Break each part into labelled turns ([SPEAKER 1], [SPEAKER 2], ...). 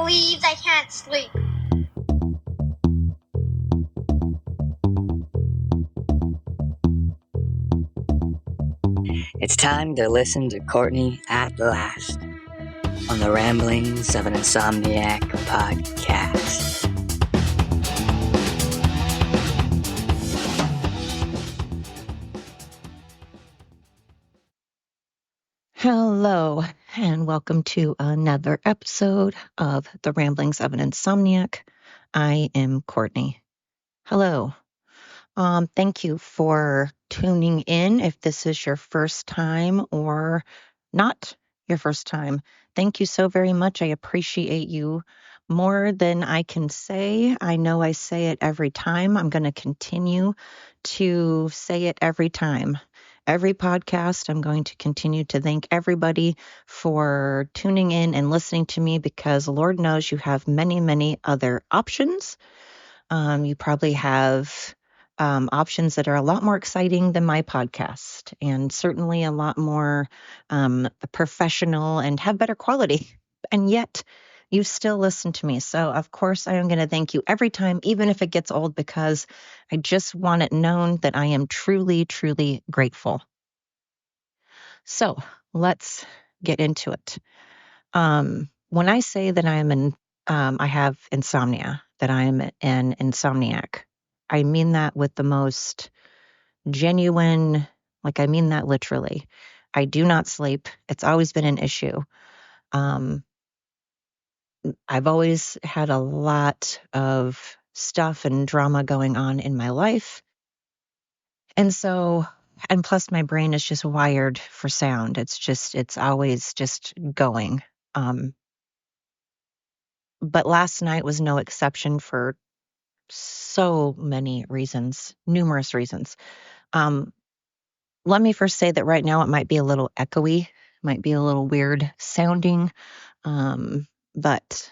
[SPEAKER 1] believes I can't sleep.
[SPEAKER 2] It's time to listen to Courtney at last on the Ramblings of an Insomniac podcast.
[SPEAKER 3] Hello, and welcome to another episode of the Ramblings of an Insomniac. I am Courtney. Hello. Thank you for tuning in. If this is your first time or not your first time, thank you so very much. I appreciate you more than I can say. I know I say it every time. I'm going to continue to say it every time. Every podcast, I'm going to continue to thank everybody for tuning in and listening to me because Lord knows you have many, many other options. You probably have options that are a lot more exciting than my podcast, and certainly a lot more professional and have better quality. And yet, you still listen to me. So, of course, I am going to thank you every time, even if it gets old, because I just want it known that I am truly, truly grateful. So, let's get into it. When I say that I have insomnia, that I am an insomniac, I mean that with the most genuine, I mean that literally. I do not sleep. It's always been an issue. I've always had a lot of stuff and drama going on in my life. And plus my brain is just wired for sound. It's always just going. But last night was no exception for so many reasons, numerous reasons. Let me first say that right now it might be a little echoey, might be a little weird sounding, but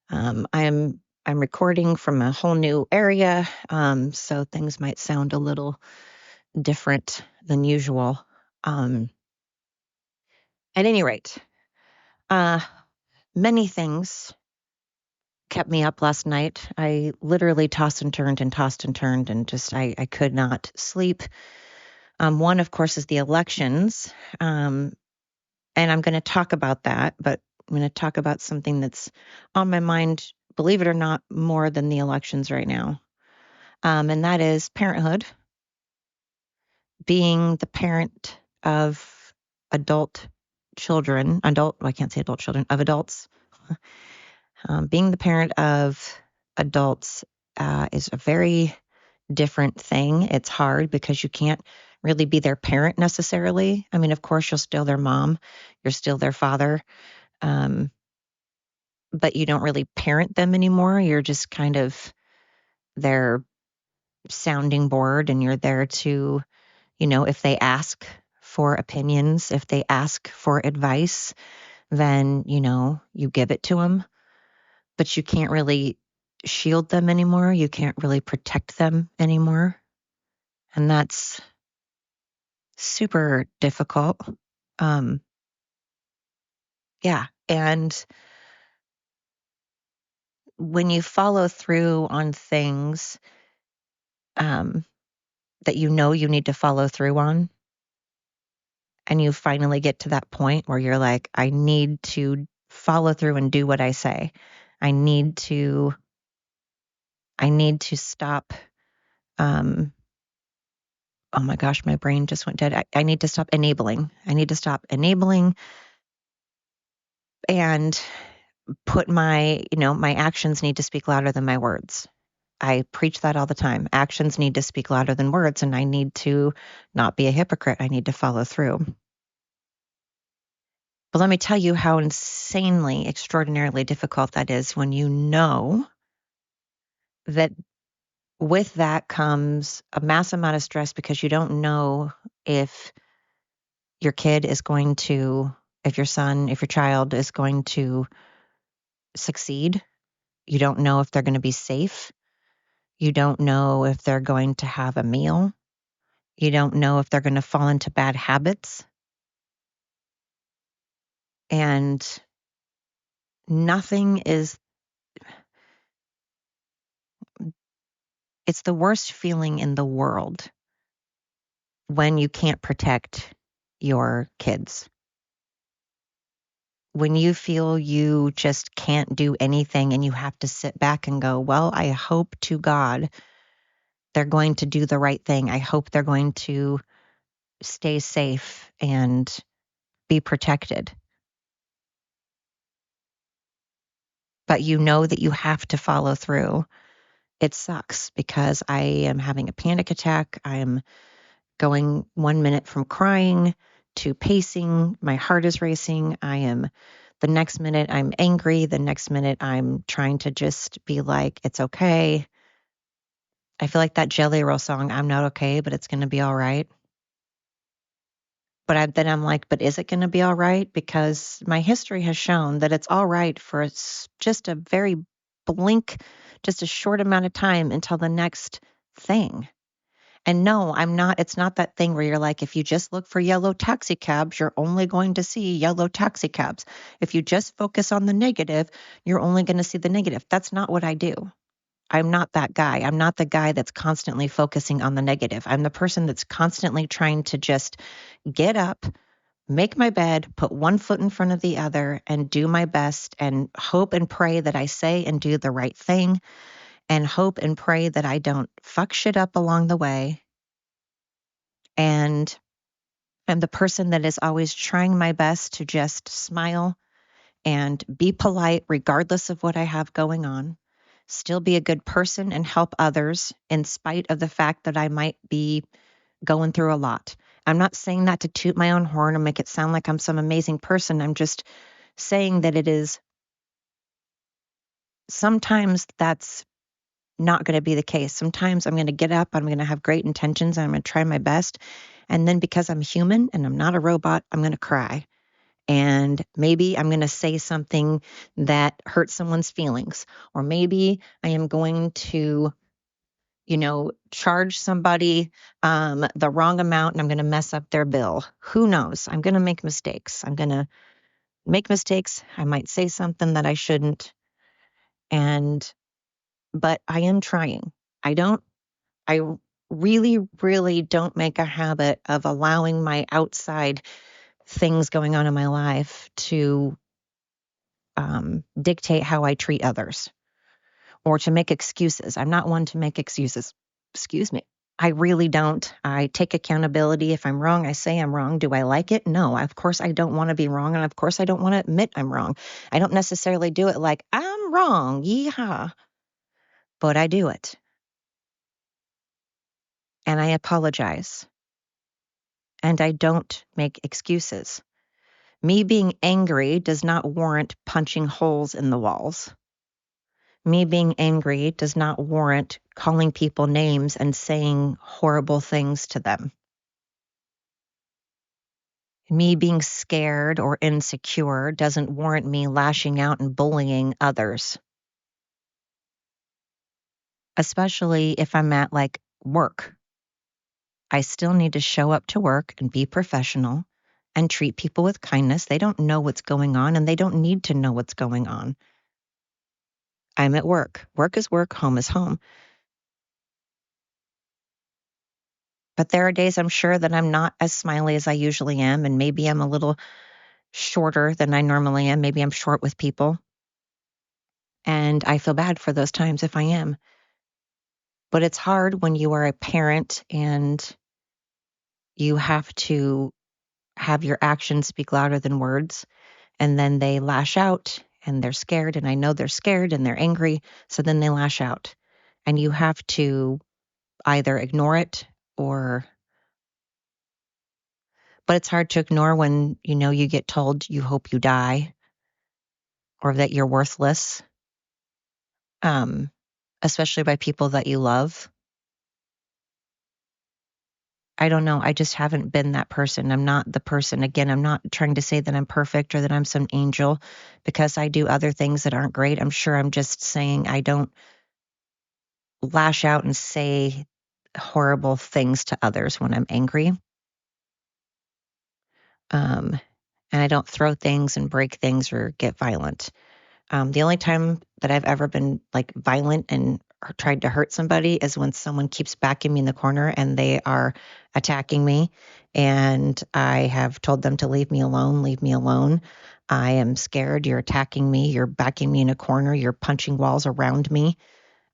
[SPEAKER 3] I'm recording from a whole new area, so things might sound a little different than usual. At any rate, many things kept me up last night. I literally tossed and turned and just I could not sleep. One, of course, is the elections. And I'm going to talk about that, but I'm going to talk about something that's on my mind, believe it or not, more than the elections right now. And that is parenthood, being the parent of adult children, I can't say adult children, of adults. Being the parent of adults is a very different thing. It's hard because you can't really be their parent necessarily. I mean, of course, you're still their mom, you're still their father, but you don't really parent them anymore. You're just kind of their sounding board, and you're there to, if they ask for opinions, if they ask for advice, then, you give it to them. But you can't really shield them anymore. You can't really protect them anymore. And that's super difficult. Yeah. And when you follow through on things that you know you need to follow through on, and you finally get to that point where you're like, I need to follow through and do what I say. I need to stop. Oh my gosh, my brain just went dead. I need to stop enabling. I need to stop enabling and put my actions need to speak louder than my words. I preach that all the time. Actions need to speak louder than words, and I need to not be a hypocrite. I need to follow through. But let me tell you how insanely, extraordinarily difficult that is when you know that with that comes a mass amount of stress because you don't know if your kid is going to, if your son, if your child is going to succeed. You don't know if they're going to be safe. You don't know if they're going to have a meal. You don't know if they're going to fall into bad habits. And nothing is It's the worst feeling in the world when you can't protect your kids. When you feel you just can't do anything and you have to sit back and go, well, I hope to God they're going to do the right thing. I hope they're going to stay safe and be protected. But you know that you have to follow through. It sucks because I am having a panic attack. I am going 1 minute from crying to pacing. My heart is racing. The next minute I'm angry. The next minute I'm trying to just be like, it's okay. I feel like that Jelly Roll song, I'm not okay, but it's going to be all right. But then I'm like, but is it going to be all right? Because my history has shown that it's all right for just a very blink, just a short amount of time until the next thing. And no, I'm not. It's not that thing where you're like, if you just look for yellow taxi cabs, you're only going to see yellow taxi cabs. If you just focus on the negative, you're only going to see the negative. That's not what I do. I'm not that guy. I'm not the guy that's constantly focusing on the negative. I'm the person that's constantly trying to just get up, make my bed, put one foot in front of the other, and do my best and hope and pray that I say and do the right thing, and hope and pray that I don't fuck shit up along the way. And I'm the person that is always trying my best to just smile and be polite regardless of what I have going on, still be a good person and help others in spite of the fact that I might be going through a lot. I'm not saying that to toot my own horn or make it sound like I'm some amazing person. I'm just saying that it is sometimes that's not going to be the case. Sometimes I'm going to get up, I'm going to have great intentions, and I'm going to try my best. And then because I'm human and I'm not a robot, I'm going to cry. And maybe I'm going to say something that hurts someone's feelings. Or maybe I am going to, charge somebody the wrong amount and I'm going to mess up their bill. Who knows? I'm going to make mistakes. I'm going to make mistakes. I might say something that I shouldn't. But I am trying. I really, really don't make a habit of allowing my outside things going on in my life to dictate how I treat others or to make excuses. I'm not one to make excuses. Excuse me. I really don't. I take accountability. If I'm wrong, I say I'm wrong. Do I like it? No. Of course, I don't want to be wrong. And of course, I don't want to admit I'm wrong. I don't necessarily do it like, I'm wrong. Yeehaw. But I do it. And I apologize. And I don't make excuses. Me being angry does not warrant punching holes in the walls. Me being angry does not warrant calling people names and saying horrible things to them. Me being scared or insecure doesn't warrant me lashing out and bullying others. Especially if I'm at like work. I still need to show up to work and be professional and treat people with kindness. They don't know what's going on and they don't need to know what's going on. I'm at work. Work is work, home is home. But there are days I'm sure that I'm not as smiley as I usually am, and maybe I'm a little shorter than I normally am. Maybe I'm short with people. And I feel bad for those times if I am. But it's hard when you are a parent and you have to have your actions speak louder than words. And then they lash out and they're scared. And I know they're scared and they're angry. So then they lash out. And you have to either ignore it or. But it's hard to ignore when, you get told you hope you die or that you're worthless, um, especially by people that you love. I don't know. I just haven't been that person. I'm not the person. Again, I'm not trying to say that I'm perfect or that I'm some angel because I do other things that aren't great. I'm sure I'm just saying I don't lash out and say horrible things to others when I'm angry. And I don't throw things and break things or get violent. The only time that I've ever been like violent and tried to hurt somebody is when someone keeps backing me in the corner and they are attacking me. And I have told them to leave me alone, leave me alone. I am scared. You're attacking me. You're backing me in a corner. You're punching walls around me.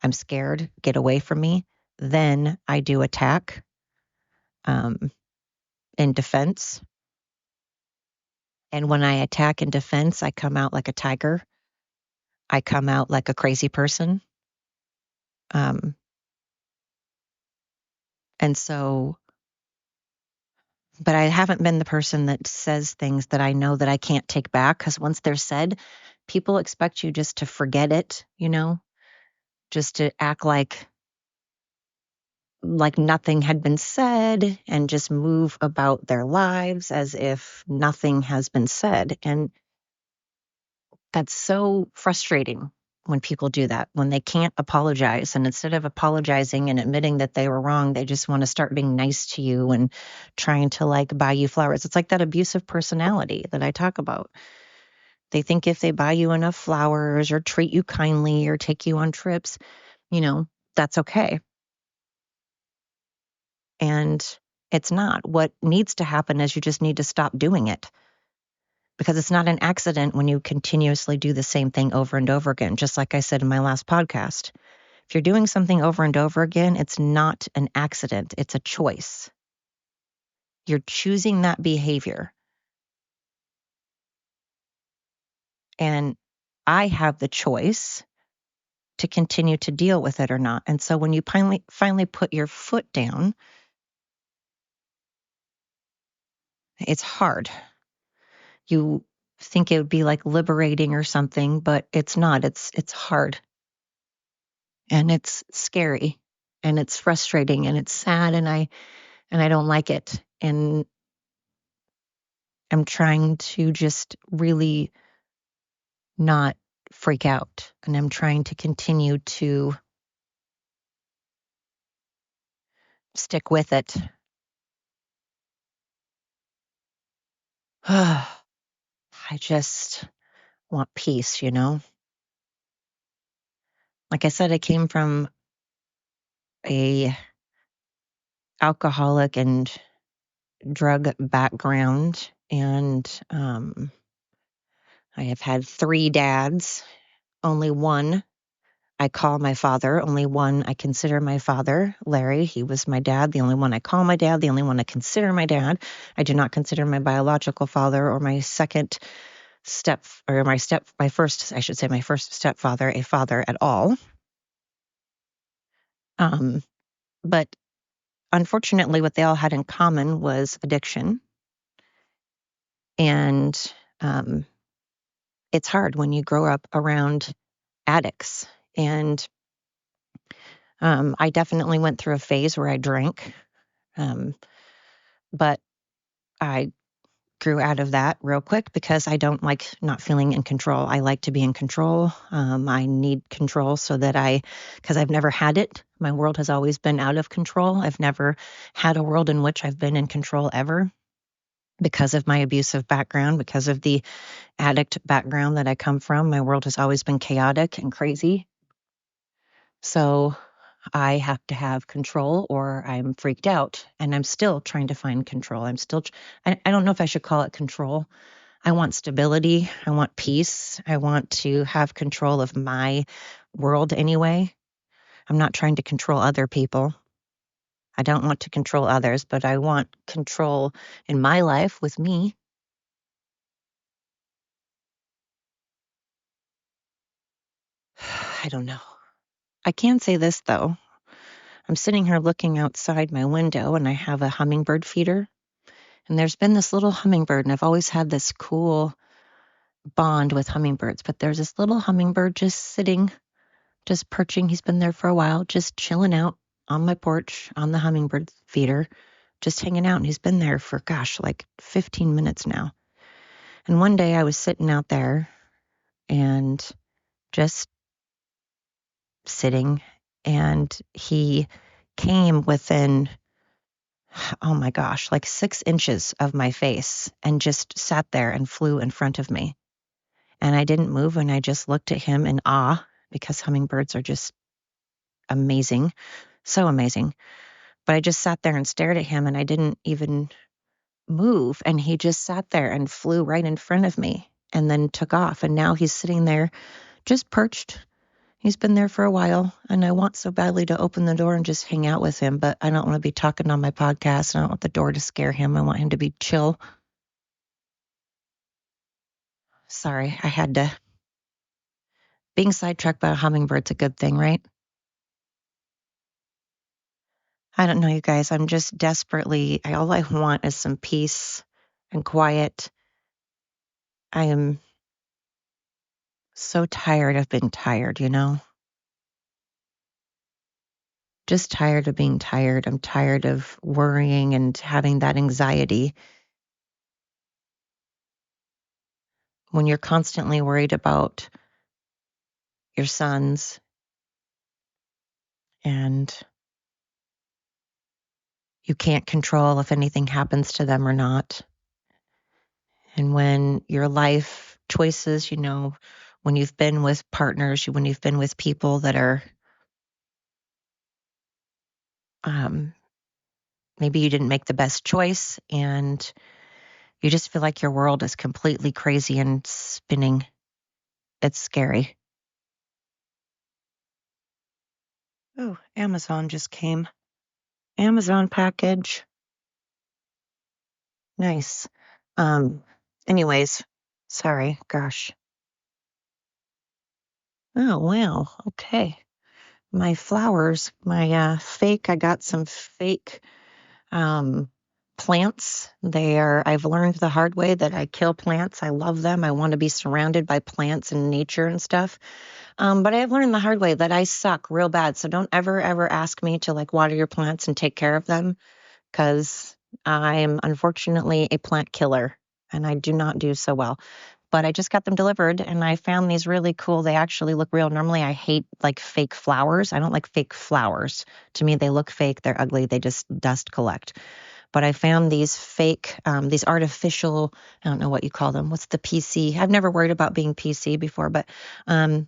[SPEAKER 3] I'm scared. Get away from me. Then I do attack in defense. And when I attack in defense, I come out like a tiger. I come out like a crazy person. Um, and so, but I haven't been the person that says things that I know that I can't take back, because once they're said, people expect you just to forget it, just to act like nothing had been said and just move about their lives as if nothing has been said. And that's so frustrating when people do that, when they can't apologize. And instead of apologizing and admitting that they were wrong, they just want to start being nice to you and trying to like buy you flowers. It's like that abusive personality that I talk about. They think if they buy you enough flowers or treat you kindly or take you on trips, that's okay. And it's not. What needs to happen is you just need to stop doing it, because it's not an accident when you continuously do the same thing over and over again. Just like I said in my last podcast, if you're doing something over and over again, it's not an accident. It's a choice. You're choosing that behavior. And I have the choice to continue to deal with it or not. And so when you finally put your foot down, it's hard. You think it would be like liberating or something, but it's not. It's hard. And it's scary and it's frustrating and it's sad, and I don't like it. And I'm trying to just really not freak out, and I'm trying to continue to stick with it. I just want peace, Like I said, I came from a alcoholic and drug background, and I have had 3 dads. Only one I call my father, only one I consider my father, Larry. He was my dad, the only one I call my dad, the only one I consider my dad. I do not consider my biological father or my my first stepfather a father at all. Um, but unfortunately, what they all had in common was addiction. And um, it's hard when you grow up around addicts. And I definitely went through a phase where I drank, but I grew out of that real quick because I don't like not feeling in control. I like to be in control. I need control because I've never had it. My world has always been out of control. I've never had a world in which I've been in control ever, because of my abusive background, because of the addict background that I come from. My world has always been chaotic and crazy. So I have to have control or I'm freaked out, and I'm still trying to find control. I don't know if I should call it control. I want stability. I want peace. I want to have control of my world anyway. I'm not trying to control other people. I don't want to control others, but I want control in my life with me. I don't know. I can say this, though. I'm sitting here looking outside my window and I have a hummingbird feeder. And there's been this little hummingbird, and I've always had this cool bond with hummingbirds. But there's this little hummingbird just sitting, just perching. He's been there for a while, just chilling out on my porch on the hummingbird feeder, just hanging out. And he's been there for, like 15 minutes now. And one day I was sitting out there and just sitting, and he came within, oh my gosh, like 6 inches of my face and just sat there and flew in front of me. And I didn't move, and I just looked at him in awe, because hummingbirds are just amazing, so amazing. But I just sat there and stared at him and I didn't even move. And he just sat there and flew right in front of me and then took off. And now he's sitting there just perched. He's been there for a while, and I want so badly to open the door and just hang out with him, but I don't want to be talking on my podcast. I don't want the door to scare him. I want him to be chill. Sorry, I had to. Being sidetracked by a hummingbird's a good thing, right? I don't know, you guys. I'm just desperately, all I want is some peace and quiet. I am so tired of being tired, Just tired of being tired. I'm tired of worrying and having that anxiety. When you're constantly worried about your sons and you can't control if anything happens to them or not. And when your life choices, when you've been with partners, when you've been with people that are, um, maybe you didn't make the best choice and you just feel like your world is completely crazy and spinning. It's scary. Oh, Amazon just came. Amazon package. Nice. Um, anyways, sorry, gosh. Oh, wow. Okay. My flowers, I got some fake um, plants. I've learned the hard way that I kill plants. I love them. I want to be surrounded by plants and nature and stuff. But I've learned the hard way that I suck real bad. So don't ever ask me to like water your plants and take care of them because I'm unfortunately a plant killer and I do not do so well. But I just got them delivered and I found these really cool. They actually look real. Normally I hate like fake flowers. I don't like fake flowers. To me, they look fake. They're ugly. They just dust collect. But I found these fake, these artificial, I don't know what you call them. What's the PC? I've never worried about being PC before, but I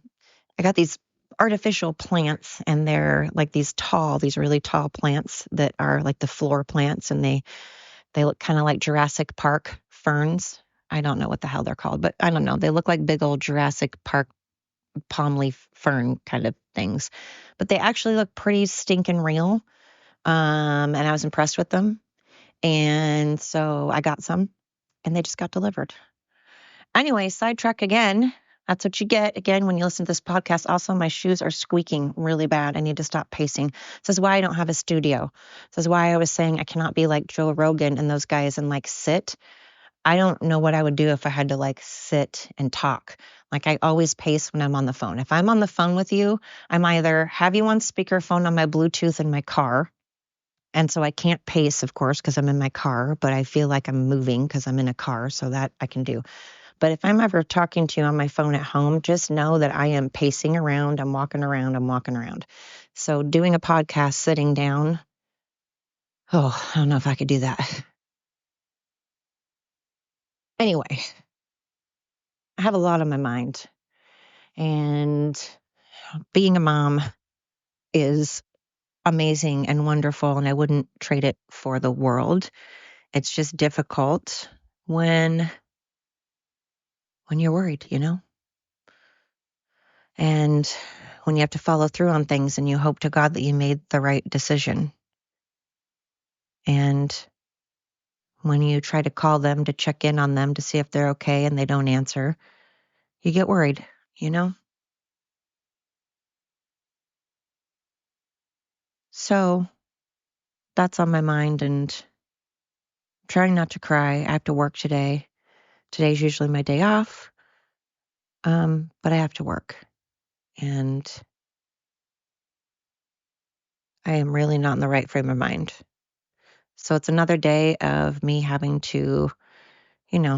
[SPEAKER 3] got these artificial plants and they're like these really tall plants that are like the floor plants and they look kind of like Jurassic Park ferns. I don't know what the hell they're called, but I don't know. They look like big old Jurassic Park palm leaf fern kind of things, but they actually look pretty stinking real. And I was impressed with them. And so I got some and they just got delivered. Anyway, sidetrack again. That's what you get again when you listen to this podcast. Also, my shoes are squeaking really bad. I need to stop pacing. This is why I don't have a studio. This is why I was saying I cannot be like Joe Rogan and those guys and like sit. I don't know what I would do if I had to like sit and talk. Like I always pace when I'm on the phone. If I'm on the phone with you, I'm either have you on speakerphone on my Bluetooth in my car. And so I can't pace, of course, because I'm in my car, but I feel like I'm moving because I'm in a car. So that I can do. But if I'm ever talking to you on my phone at home, just know that I am pacing around. I'm walking around. I'm walking around. So doing a podcast sitting down, oh, I don't know if I could do that. Anyway, I have a lot on my mind. And being a mom is amazing and wonderful, and I wouldn't trade it for the world. It's just difficult when you're worried, and when you have to follow through on things and you hope to God that you made the right decision. And when you try to call them to check in on them to see if they're okay and they don't answer, you get worried, you know? So that's on my mind and trying not to cry. I have to work today. Today's usually my day off, but I have to work. And I am really not in the right frame of mind. So it's another day of me having to,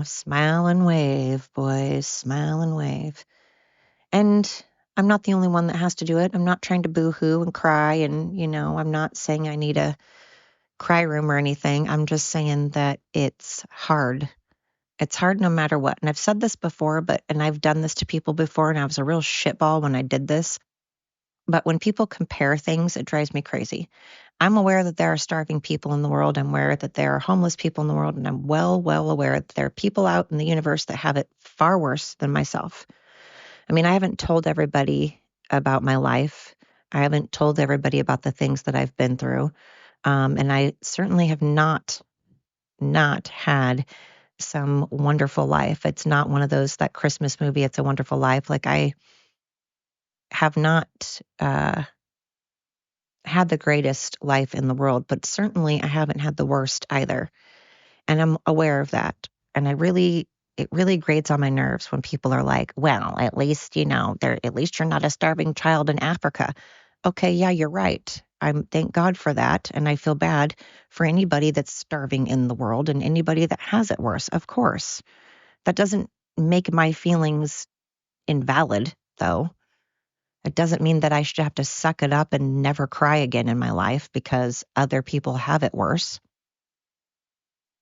[SPEAKER 3] smile and wave, boys, smile and wave. And I'm not the only one that has to do it. I'm not trying to boo-hoo and cry. And, I'm not saying I need a cry room or anything. I'm just saying that it's hard. It's hard no matter what. And I've said this before, and I've done this to people before, and I was a real shitball when I did this. But when people compare things, it drives me crazy. I'm aware that there are starving people in the world. I'm aware that there are homeless people in the world. And I'm well aware that there are people out in the universe that have it far worse than myself. I mean, I haven't told everybody about my life. I haven't told everybody about the things that I've been through. And I certainly have not had some wonderful life. It's not one of those, that Christmas movie, It's a Wonderful Life. Like, I have not had the greatest life in the world, but certainly I haven't had the worst either. And I'm aware of that. And it really grates on my nerves when people are like, well, at least, at least you're not a starving child in Africa. Okay, yeah, you're right. Thank God for that. And I feel bad for anybody that's starving in the world and anybody that has it worse, of course. That doesn't make my feelings invalid, though. It doesn't mean that I should have to suck it up and never cry again in my life because other people have it worse.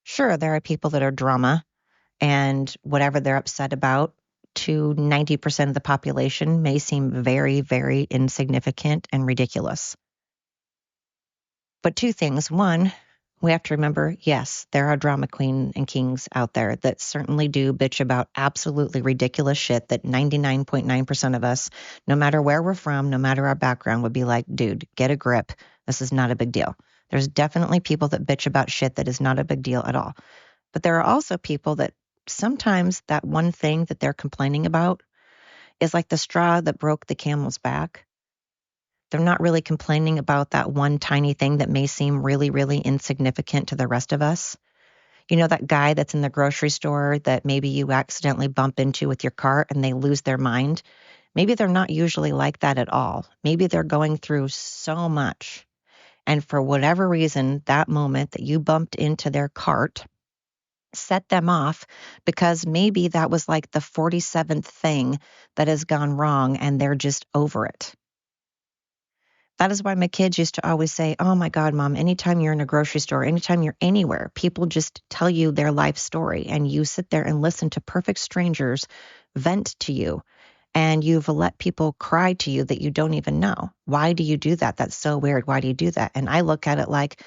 [SPEAKER 3] Sure, there are people that are drama, and whatever they're upset about to 90% of the population may seem very, very insignificant and ridiculous. But two things. One, we have to remember, yes, there are drama queen and kings out there that certainly do bitch about absolutely ridiculous shit that 99.9% of us, no matter where we're from, no matter our background, would be like, dude, get a grip. This is not a big deal. There's definitely people that bitch about shit that is not a big deal at all. But there are also people that sometimes that one thing that they're complaining about is like the straw that broke the camel's back. They're not really complaining about that one tiny thing that may seem really, really insignificant to the rest of us. You know, that guy that's in the grocery store that maybe you accidentally bump into with your cart and they lose their mind. Maybe they're not usually like that at all. Maybe they're going through so much. And for whatever reason, that moment that you bumped into their cart set them off because maybe that was like the 47th thing that has gone wrong and they're just over it. That is why my kids used to always say, oh my God, Mom, anytime you're in a grocery store, anytime you're anywhere, people just tell you their life story and you sit there and listen to perfect strangers vent to you. And you've let people cry to you that you don't even know. Why do you do that? That's so weird. Why do you do that? And I look at it like,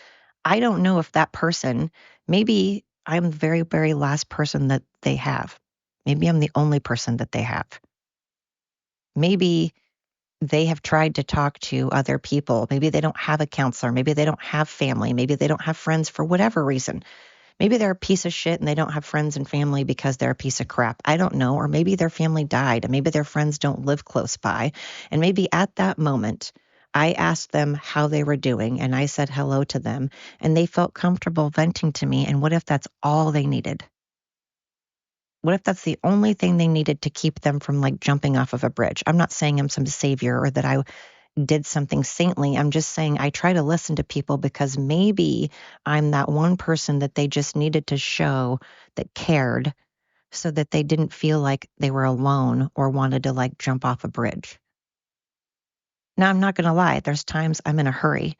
[SPEAKER 3] I don't know if that person, maybe I'm the very, very last person that they have. Maybe I'm the only person that they have. Maybe they have tried to talk to other people. Maybe they don't have a counselor. Maybe they don't have family. Maybe they don't have friends for whatever reason. Maybe they're a piece of shit and they don't have friends and family because they're a piece of crap. I don't know. Or maybe their family died and maybe their friends don't live close by. And maybe at that moment, I asked them how they were doing and I said hello to them and they felt comfortable venting to me. And what if that's all they needed? What if that's the only thing they needed to keep them from like jumping off of a bridge? I'm not saying I'm some savior or that I did something saintly. I'm just saying I try to listen to people because maybe I'm that one person that they just needed to show that cared so that they didn't feel like they were alone or wanted to like jump off a bridge. Now, I'm not going to lie. There's times I'm in a hurry.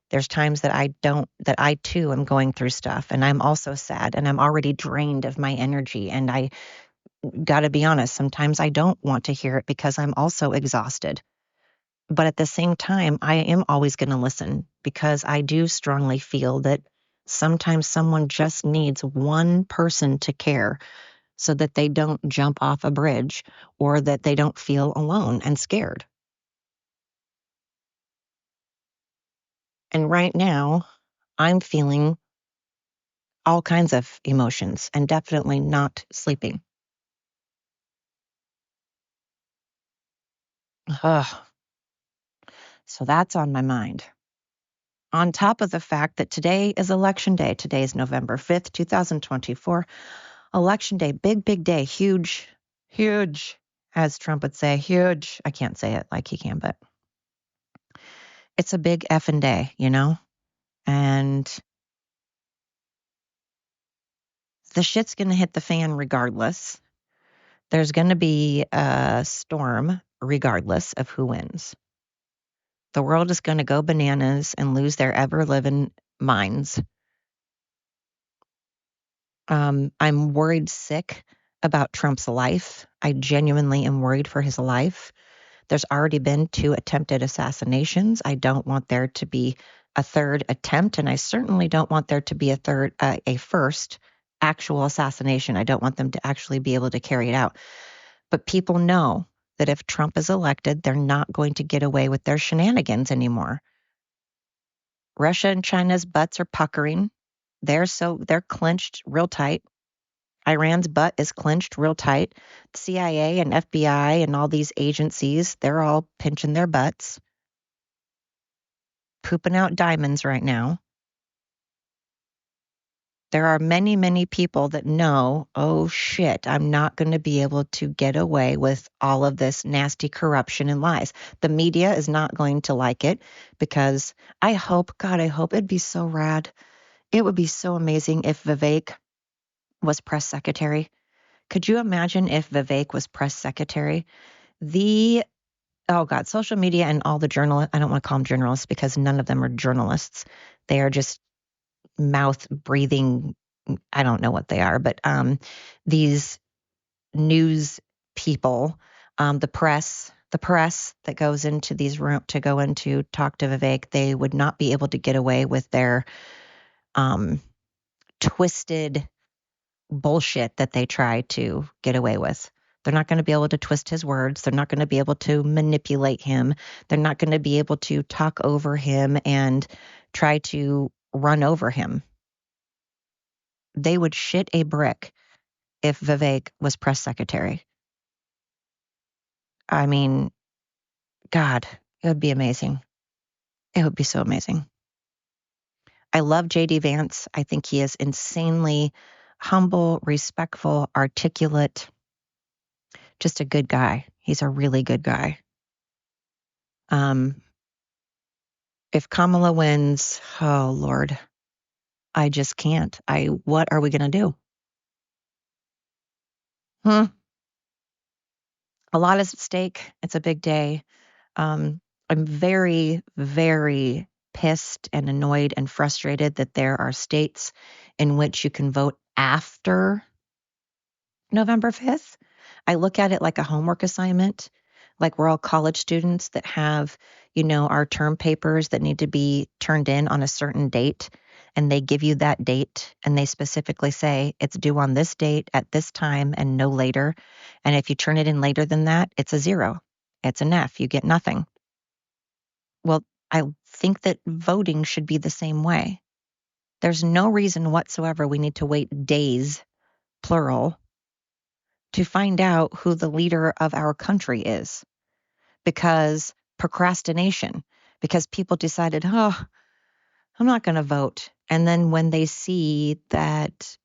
[SPEAKER 3] There's times that that I too am going through stuff and I'm also sad and I'm already drained of my energy. And I got to be honest, sometimes I don't want to hear it because I'm also exhausted. But at the same time, I am always going to listen because I do strongly feel that sometimes someone just needs one person to care so that they don't jump off a bridge or that they don't feel alone and scared. And right now, I'm feeling all kinds of emotions and definitely not sleeping. Ugh. So that's on my mind. On top of the fact that today is election day. Today is November 5th, 2024. Election day, big, big day, huge, huge, as Trump would say, huge. I can't say it like he can, but it's a big effing day, you know? And the shit's going to hit the fan regardless. There's going to be a storm regardless of who wins. The world is going to go bananas and lose their ever living minds. I'm worried sick about Trump's life. I genuinely am worried for his life. There's already been 2 attempted assassinations. I don't want there to be a third attempt, and I certainly don't want there to be a first actual assassination. I don't want them to actually be able to carry it out. But people know that if Trump is elected, they're not going to get away with their shenanigans anymore. Russia and China's butts are puckering. They're clenched real tight. Iran's butt is clenched real tight. The CIA and FBI and all these agencies, they're all pinching their butts, pooping out diamonds right now. There are many, many people that know, oh shit, I'm not going to be able to get away with all of this nasty corruption and lies. The media is not going to like it because I hope it'd be so rad. It would be so amazing if Vivek was press secretary. Could you imagine if Vivek was press secretary? Oh God, social media and all the journalists, I don't want to call them journalists because none of them are journalists. They are just mouth breathing, I don't know what they are, but these news people, the press that goes into these rooms to go into talk to Vivek, they would not be able to get away with their twisted bullshit that they try to get away with. They're not going to be able to twist his words. They're not going to be able to manipulate him. They're not going to be able to talk over him and try to run over him. They would shit a brick if Vivek was press secretary. I mean, God, it would be amazing. It would be so amazing. I love JD Vance. I think he is insanely humble, respectful, articulate, just a good guy. He's a really good guy. If Kamala wins, oh Lord, I just can't. What are we going to do? A lot is at stake. It's a big day. I'm very, very pissed and annoyed and frustrated that there are states in which you can vote after November 5th. I look at it like a homework assignment, like we're all college students that have, our term papers that need to be turned in on a certain date. And they give you that date and they specifically say it's due on this date at this time and no later. And if you turn it in later than that, it's a 0. It's an F. You get nothing. Well, I think that voting should be the same way. There's no reason whatsoever we need to wait days, plural, to find out who the leader of our country is because procrastination, because people decided, oh, I'm not going to vote. And then when they see that,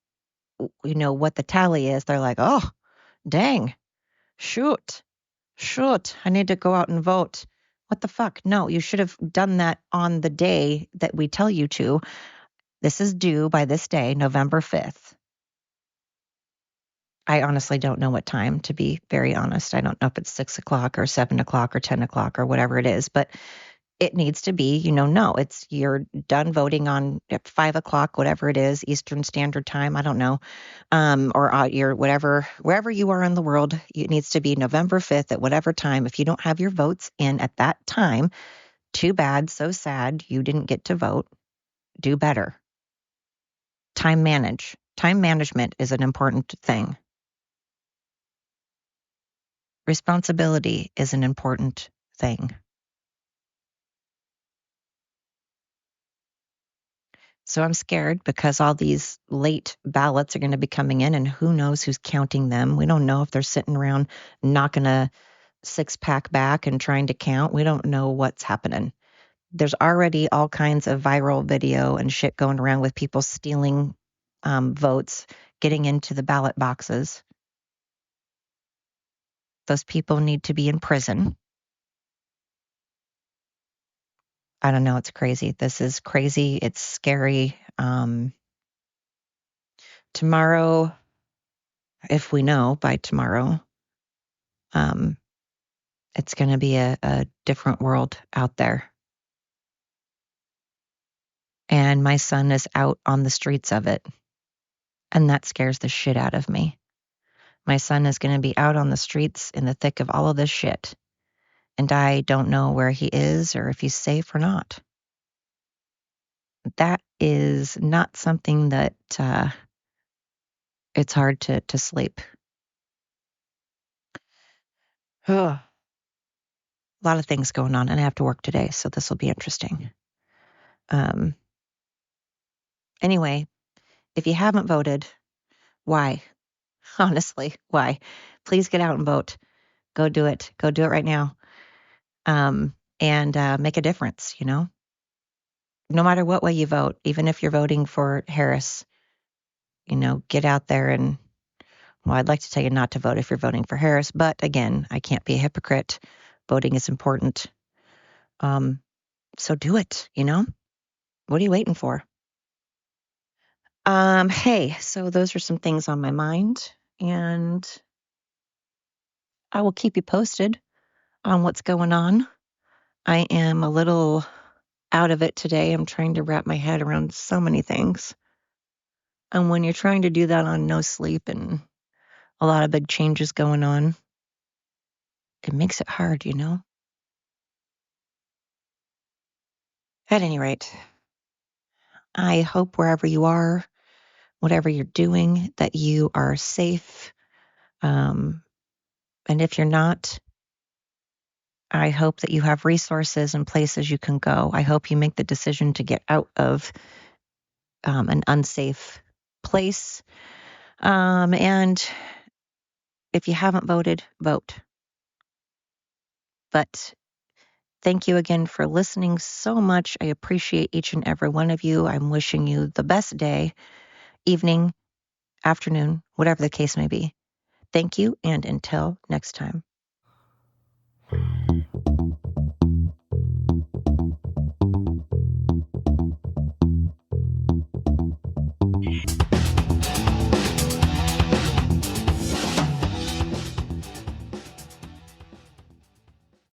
[SPEAKER 3] what the tally is, they're like, oh, dang, shoot, I need to go out and vote. What the fuck? No, you should have done that on the day that we tell you to. This is due by this day, November 5th. I honestly don't know what time, to be very honest. I don't know if it's 6 o'clock or 7 o'clock or 10 o'clock or whatever it is, but it needs to be, no, you're done voting on at 5 o'clock, whatever it is, Eastern Standard Time. I don't know. Or your wherever you are in the world, it needs to be November 5th at whatever time. If you don't have your votes in at that time, too bad, so sad, you didn't get to vote. Do better. Time management is an important thing. Responsibility is an important thing. So I'm scared because all these late ballots are going to be coming in and who knows who's counting them. We don't know if they're sitting around knocking a 6-pack back and trying to count. We don't know what's happening. There's already all kinds of viral video and shit going around with people stealing votes, getting into the ballot boxes. Those people need to be in prison. I don't know. It's crazy. This is crazy. It's scary. Tomorrow, if we know by tomorrow, it's going to be a different world out there. And my son is out on the streets of it. And that scares the shit out of me. My son is going to be out on the streets in the thick of all of this shit. and I don't know where he is or if he's safe or not. That is not something that it's hard to sleep. Ugh. A lot of things going on, and I have to work today, so this will be interesting. Anyway, if you haven't voted, why? Honestly, why? Please get out and vote. Go do it. Go do it right now. And make a difference, No matter what way you vote, even if you're voting for Harris, get out there and, well, I'd like to tell you not to vote if you're voting for Harris, but again, I can't be a hypocrite. Voting is important. So do it, What are you waiting for? Hey, so those are some things on my mind, and I will keep you posted on what's going on. I am a little out of it today. I'm trying to wrap my head around so many things. And when you're trying to do that on no sleep and a lot of big changes going on, it makes it hard, At any rate, I hope wherever you are, whatever you're doing, that you are safe. And if you're not, I hope that you have resources and places you can go. I hope you make the decision to get out of an unsafe place. And if you haven't voted, vote. But thank you again for listening so much. I appreciate each and every one of you. I'm wishing you the best day, evening, afternoon, whatever the case may be. Thank you, and until next time.